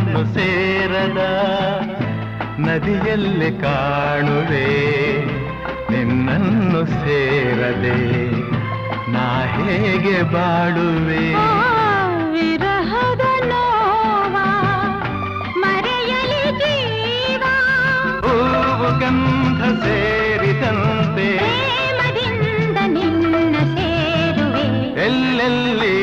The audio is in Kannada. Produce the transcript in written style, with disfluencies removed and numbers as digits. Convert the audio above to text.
ನಿನ್ನನ್ನು ಸೇರದ ನದಿಯಲ್ಲಿ ಕಾಣುವೆ ನಿನ್ನನ್ನು ಸೇರದೆ ನಾ ಹೇಗೆ ಬಾಳುವೆ ವಿರಹದ ನೋವ ಮರೆಯಲಿ ಜೀವ ಹೂವು ಗಂಧ ಸೇರಿದಂತೆ ಪ್ರೇಮದಿಂದ ನಿನ್ನ ಸೇರುವೆ ಎಲ್ಲೆಲ್ಲಿ